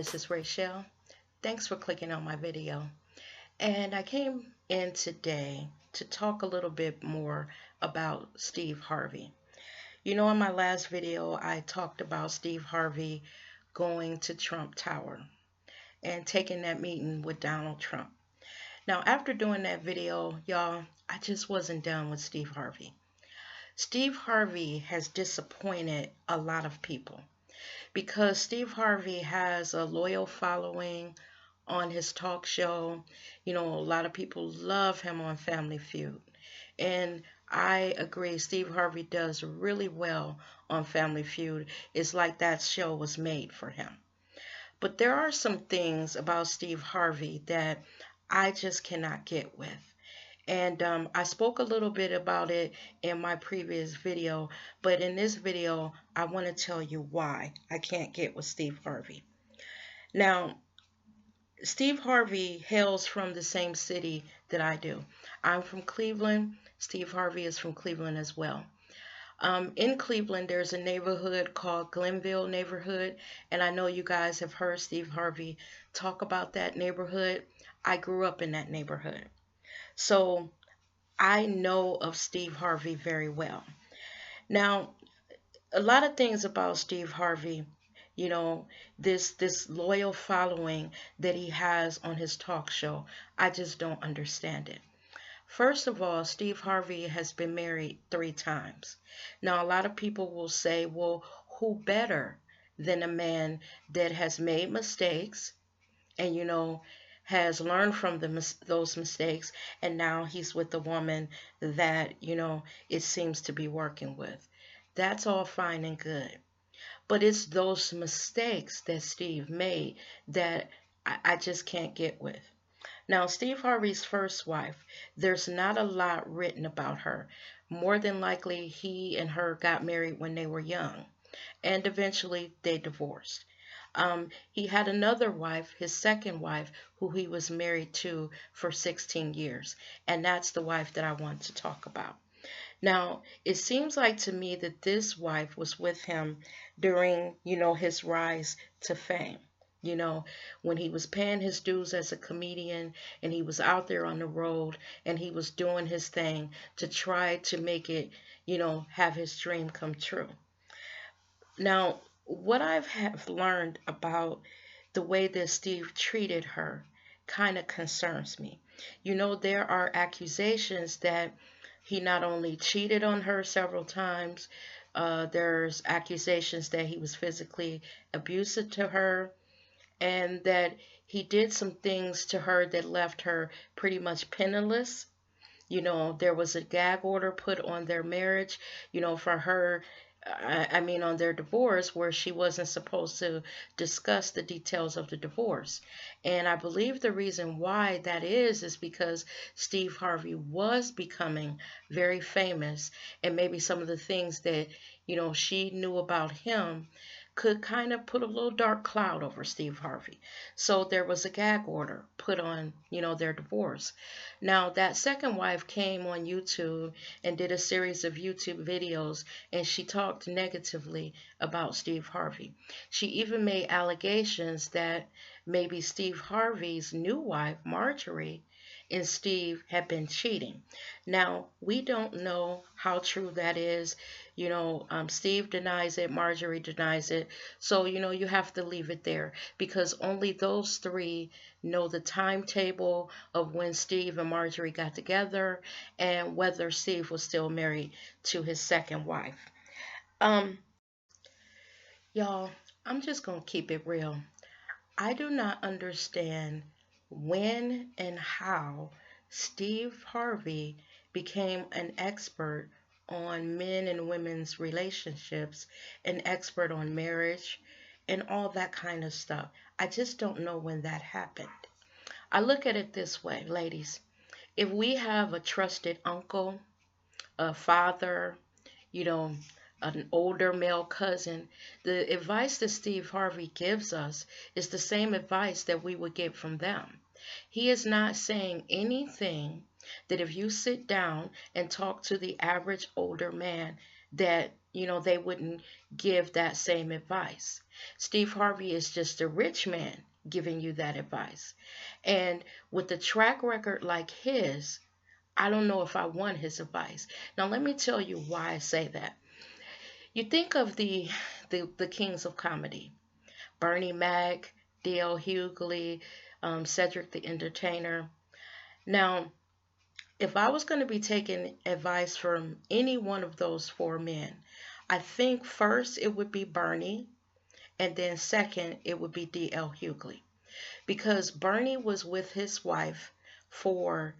this is Rachel. Thanks for clicking on my video. And I came in today to talk a little bit more about Steve Harvey. You know, in my last video, I talked about Steve Harvey going to Trump Tower and taking that meeting with Donald Trump. Now, after doing that video, y'all, I just wasn't done with Steve Harvey. Steve Harvey has disappointed a lot of people, because Steve Harvey has a loyal following on his talk show. You know, a lot of people love him on Family Feud. And I agree, Steve Harvey does really well on Family Feud. It's like that show was made for him. But there are some things about Steve Harvey that I just cannot get with. And I spoke a little bit about it in my previous video, but in this video, I want to tell you why I can't get with Steve Harvey. Now, Steve Harvey hails from the same city that I do. I'm from Cleveland. Steve Harvey is from Cleveland as well. In Cleveland, there's a neighborhood called Glenville neighborhood, and I know you guys have heard Steve Harvey talk about that neighborhood. I grew up in that neighborhood. So I know of Steve Harvey very well. Now, a lot of things about Steve Harvey, you know, this loyal following that he has on his talk show, I just don't understand it. First of all, Steve Harvey has been married 3 times. Now, a lot of people will say, well, who better than a man that has made mistakes and, you know, has learned from those mistakes, and now he's with a woman that, you know, it seems to be working with. That's all fine and good. But it's those mistakes that Steve made that I just can't get with. Now, Steve Harvey's first wife, there's not a lot written about her. More than likely, he and her got married when they were young, and eventually they divorced. He had another wife, his second wife, who he was married to for 16 years. And that's the wife that I want to talk about. Now, it seems like to me that this wife was with him during, you know, his rise to fame. You know, when he was paying his dues as a comedian and he was out there on the road and he was doing his thing to try to make it, you know, have his dream come true. Now, what I have learned about the way that Steve treated her kind of concerns me. You know, there are accusations that he not only cheated on her several times, there's accusations that he was physically abusive to her, and that he did some things to her that left her pretty much penniless. You know, there was a gag order put on their marriage, you know, for her, on their divorce, where she wasn't supposed to discuss the details of the divorce. And I believe the reason why that is because Steve Harvey was becoming very famous, and maybe some of the things that, you know, she knew about him could kind of put a little dark cloud over Steve Harvey. So there was a gag order put on, you know, their divorce. Now, that second wife came on YouTube and did a series of YouTube videos, and she talked negatively about Steve Harvey. She even made allegations that maybe Steve Harvey's new wife, Marjorie, and Steve had been cheating. Now, we don't know how true that is. You know, Steve denies it, Marjorie denies it. So, you know, you have to leave it there, because only those 3 know the timetable of when Steve and Marjorie got together and whether Steve was still married to his second wife. Y'all, I'm just going to keep it real. I do not understand when and how Steve Harvey became an expert on men and women's relationships, an expert on marriage, and all that kind of stuff. I just don't know when that happened. I look at it this way, ladies. If we have a trusted uncle, a father, you know, an older male cousin, the advice that Steve Harvey gives us is the same advice that we would get from them. He is not saying anything that if you sit down and talk to the average older man, that, they wouldn't give that same advice. Steve Harvey is just a rich man giving you that advice. And with a track record like his, I don't know if I want his advice. Now, let me tell you why I say that. You think of the kings of comedy: Bernie Mac, D.L. Hughley, Cedric the Entertainer. Now, if I was going to be taking advice from any one of those four men, I think first it would be Bernie, and then second it would be D.L. Hughley. Because Bernie was with his wife for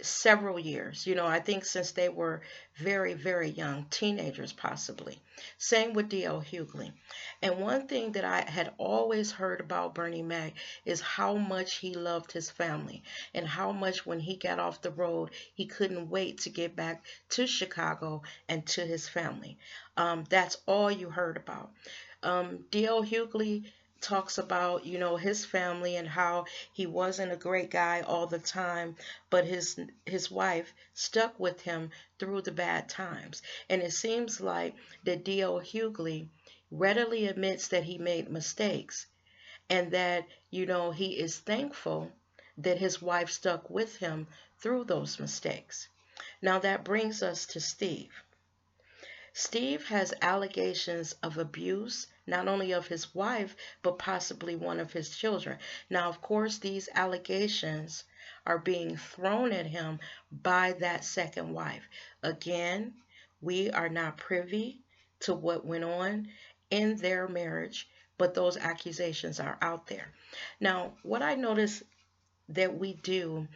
several years. I think since they were very, very young, teenagers possibly. Same with D.L. Hughley. And one thing that I had always heard about Bernie Mac is how much he loved his family and how much when he got off the road, he couldn't wait to get back to Chicago and to his family. That's all you heard about. D.L. Hughley talks about, his family and how he wasn't a great guy all the time, but his wife stuck with him through the bad times. And it seems like that D.L. Hughley readily admits that he made mistakes and that, he is thankful that his wife stuck with him through those mistakes. Now that brings us to Steve. Steve has allegations of abuse, not only of his wife, but possibly one of his children. Now, of course, these allegations are being thrown at him by that second wife. Again, we are not privy to what went on in their marriage, but those accusations are out there. Now, what I noticed that we do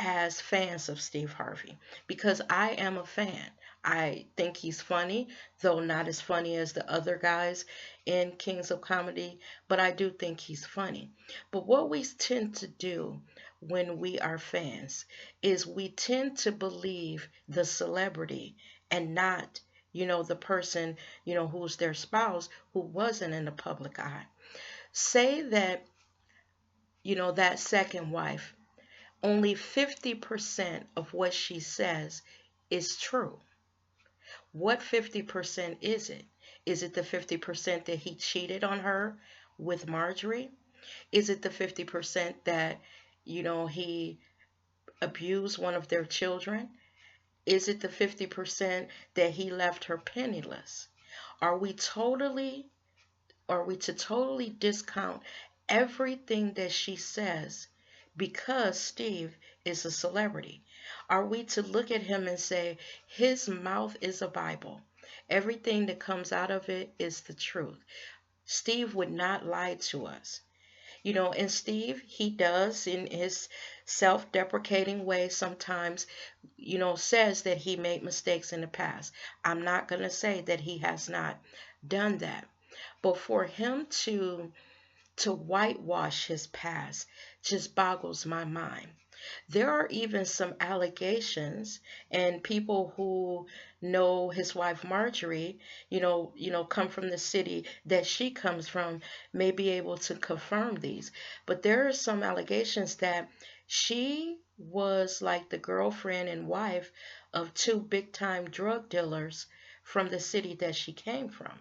as fans of Steve Harvey, because I am a fan. I think he's funny, though not as funny as the other guys in Kings of Comedy, but I do think he's funny. But what we tend to do when we are fans is we tend to believe the celebrity and not, the person, who's their spouse who wasn't in the public eye. Say that, that second wife, only 50% of what she says is true. What 50% is it? Is it the 50% that he cheated on her with Marjorie? Is it the 50% that, he abused one of their children? Is it the 50% that he left her penniless? Are we to totally discount everything that she says because Steve is a celebrity? Are we to look at him and say, his mouth is a Bible? Everything that comes out of it is the truth. Steve would not lie to us. And Steve, he does in his self-deprecating way sometimes, says that he made mistakes in the past. I'm not going to say that he has not done that. But for him to whitewash his past just boggles my mind. There are even some allegations, and people who know his wife Marjorie, come from the city that she comes from, may be able to confirm these. But there are some allegations that she was like the girlfriend and wife of two big-time drug dealers from the city that she came from.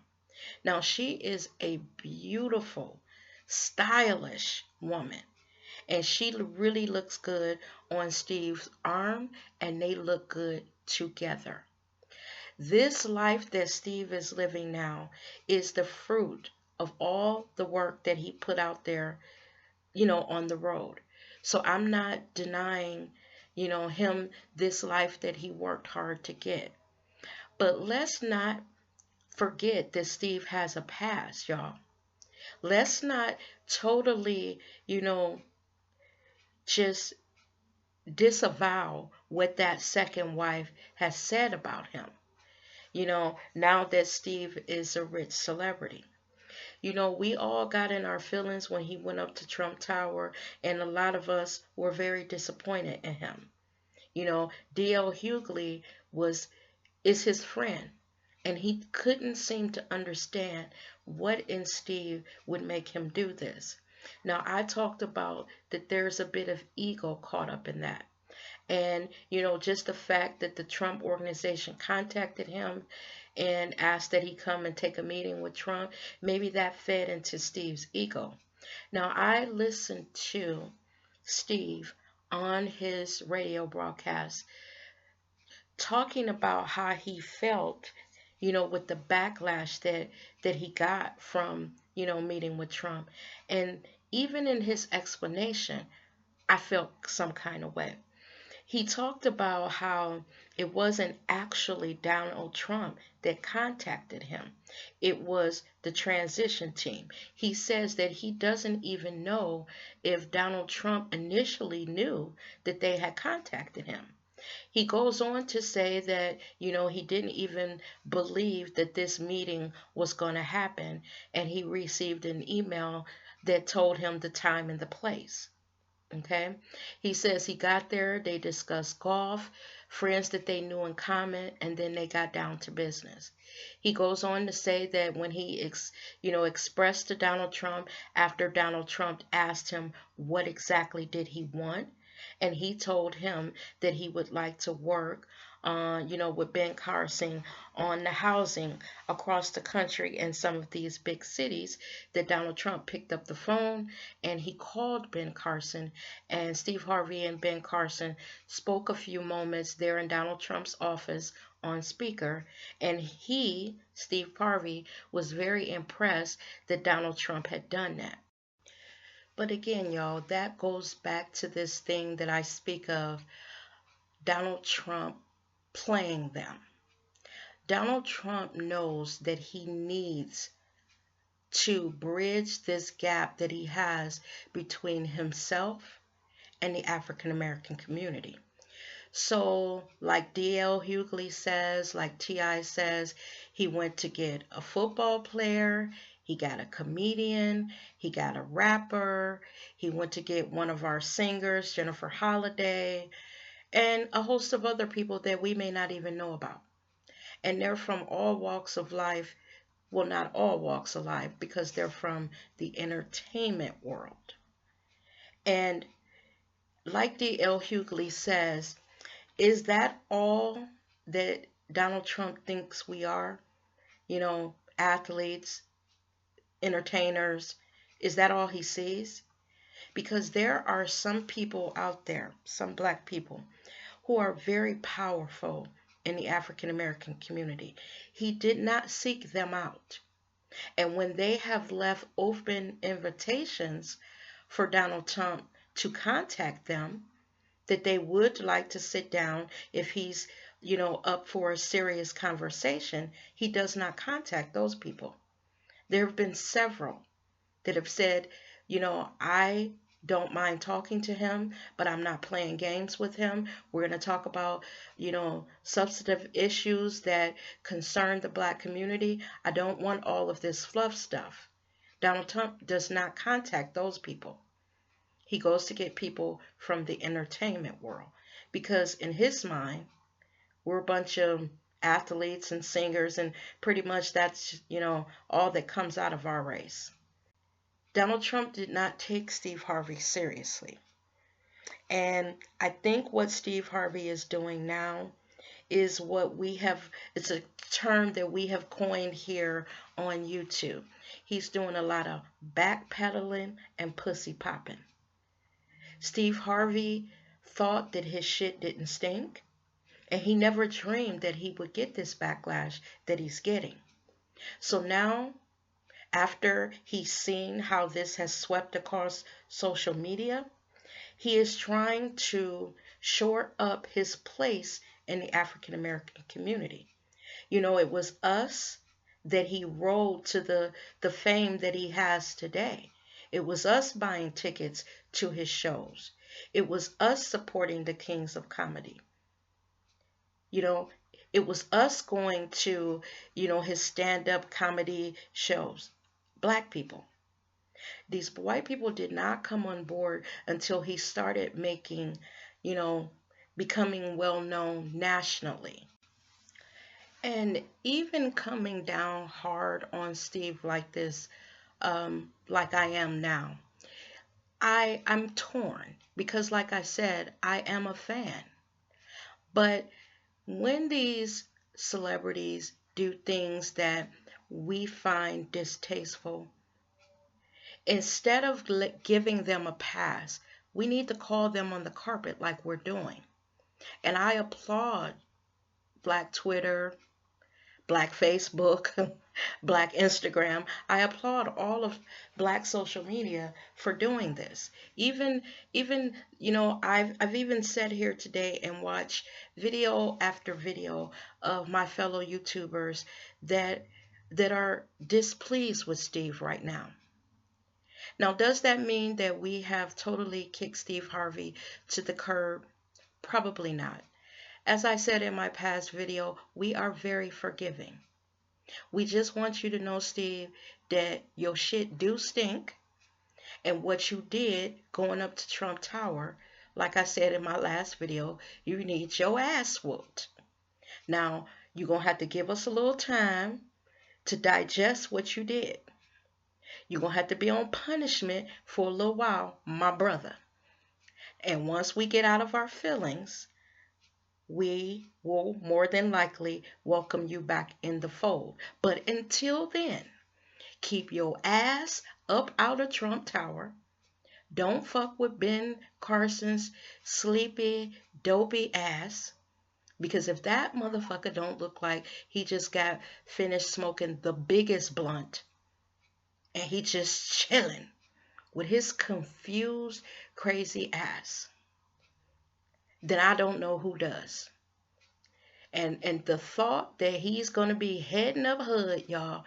Now, she is a beautiful, stylish woman, and she really looks good on Steve's arm, and they look good together. This life that Steve is living now is the fruit of all the work that he put out there, on the road. So I'm not denying, him this life that he worked hard to get. But let's not forget that Steve has a past, y'all. Let's not totally, just disavow what that second wife has said about him, now that Steve is a rich celebrity. We all got in our feelings when he went up to Trump Tower, and a lot of us were very disappointed in him. D.L. Hughley is his friend, and he couldn't seem to understand what in Steve would make him do this. Now, I talked about that there's a bit of ego caught up in that. And, just the fact that the Trump organization contacted him and asked that he come and take a meeting with Trump, maybe that fed into Steve's ego. Now, I listened to Steve on his radio broadcast talking about how he felt, with the backlash that he got from, meeting with Trump. And even in his explanation, I felt some kind of way. He talked about how it wasn't actually Donald Trump that contacted him. It was the transition team. He says that he doesn't even know if Donald Trump initially knew that they had contacted him. He goes on to say that, he didn't even believe that this meeting was going to happen, and he received an email that told him the time and the place. Okay. He says he got there, they discussed golf, friends that they knew in common, and then they got down to business. He goes on to say that when he expressed to Donald Trump after Donald Trump asked him what exactly did he want, and he told him that he would like to work with Ben Carson on the housing across the country in some of these big cities, that Donald Trump picked up the phone and he called Ben Carson, and Steve Harvey and Ben Carson spoke a few moments there in Donald Trump's office on speaker, and Steve Harvey, was very impressed that Donald Trump had done that. But again, y'all, that goes back to this thing that I speak of, Donald Trump playing them. Donald Trump knows that he needs to bridge this gap that he has between himself and the African American community. So, like D.L. Hughley says, like T.I. says, he went to get a football player, he got a comedian, he got a rapper, he went to get one of our singers, Jennifer Holliday, and a host of other people that we may not even know about. And they're from all walks of life. Well, not all walks of life, because they're from the entertainment world. And like D.L. Hughley says, is that all that Donald Trump thinks we are? Athletes, entertainers. Is that all he sees? Because there are some people out there, some black people, who are very powerful in the African American community. He did not seek them out. And when they have left open invitations for Donald Trump to contact them, that they would like to sit down if he's, up for a serious conversation, he does not contact those people. There have been several that have said, I don't mind talking to him, but I'm not playing games with him. We're going to talk about, substantive issues that concern the black community. I don't want all of this fluff stuff. Donald Trump does not contact those people. He goes to get people from the entertainment world, because in his mind, we're a bunch of athletes and singers, and pretty much that's, all that comes out of our race. Donald Trump did not take Steve Harvey seriously. And I think what Steve Harvey is doing now is it's a term that we have coined here on YouTube. He's doing a lot of backpedaling and pussy popping. Steve Harvey thought that his shit didn't stink, and he never dreamed that he would get this backlash that he's getting. So now, after he's seen how this has swept across social media, he is trying to shore up his place in the African American community. It was us that he rolled to the fame that he has today. It was us buying tickets to his shows. It was us supporting the Kings of Comedy. It was us going to, his stand-up comedy shows. Black people. These white people did not come on board until he started making, becoming well known nationally. And even coming down hard on Steve like this, like I am now, I'm torn, because like I said, I am a fan. But when these celebrities do things that we find distasteful, instead of giving them a pass, we need to call them on the carpet like we're doing. And I applaud Black Twitter, Black Facebook, Black Instagram. I applaud all of Black social media for doing this. Even I've even sat here today and watched video after video of my fellow YouTubers that are displeased with Steve right now. Now, does that mean that we have totally kicked Steve Harvey to the curb? Probably not. As I said in my past video, we are very forgiving. We just want you to know, Steve, that your shit do stink, and what you did going up to Trump Tower, like I said in my last video, you need your ass whooped. Now, you're going to have to give us a little time to digest what you did. You're going to have to be on punishment for a little while, my brother. And once we get out of our feelings, we will more than likely welcome you back in the fold. But until then, keep your ass up out of Trump Tower. Don't fuck with Ben Carson's sleepy, dopey ass. Because if that motherfucker don't look like he just got finished smoking the biggest blunt and he just chilling with his confused, crazy ass, then I don't know who does. And the thought that he's going to be heading up HUD, y'all,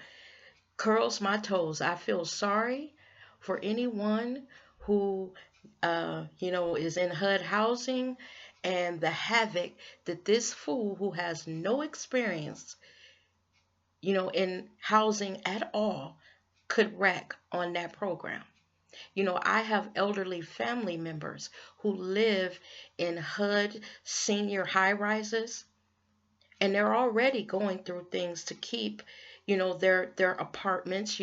curls my toes. I feel sorry for anyone who, is in HUD housing, and the havoc that this fool who has no experience, in housing at all could wreak on that program. I have elderly family members who live in HUD senior high rises, and they're already going through things to keep their apartments,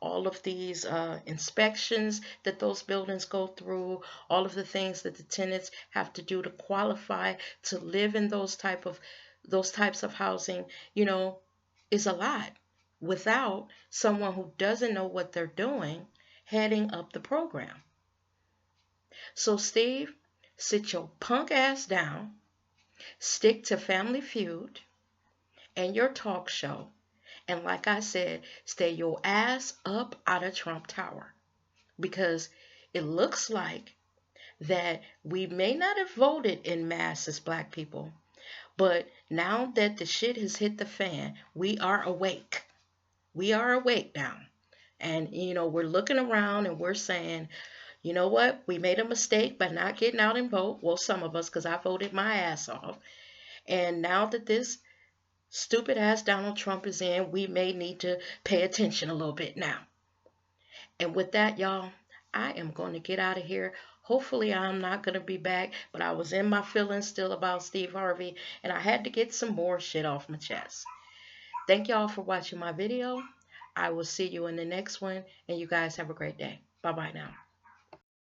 all of these inspections that those buildings go through, all of the things that the tenants have to do to qualify to live in those types of housing, is a lot without someone who doesn't know what they're doing heading up the program. So Steve, sit your punk ass down, stick to Family Feud and your talk show, and like I said, stay your ass up out of Trump Tower, because it looks like that we may not have voted in mass as Black people, but now that the shit has hit the fan, we are awake. We are awake now. And, we're looking around and we're saying, you know what? We made a mistake by not getting out and vote. Well, some of us, because I voted my ass off. And now that this stupid ass Donald Trump is in, we may need to pay attention a little bit now. And with that, y'all, I am going to get out of here. Hopefully I'm not going to be back, but I was in my feelings still about Steve Harvey, and I had to get some more shit off my chest. Thank y'all for watching my video. I will see you in the next one, and you guys have a great day. Bye-bye now.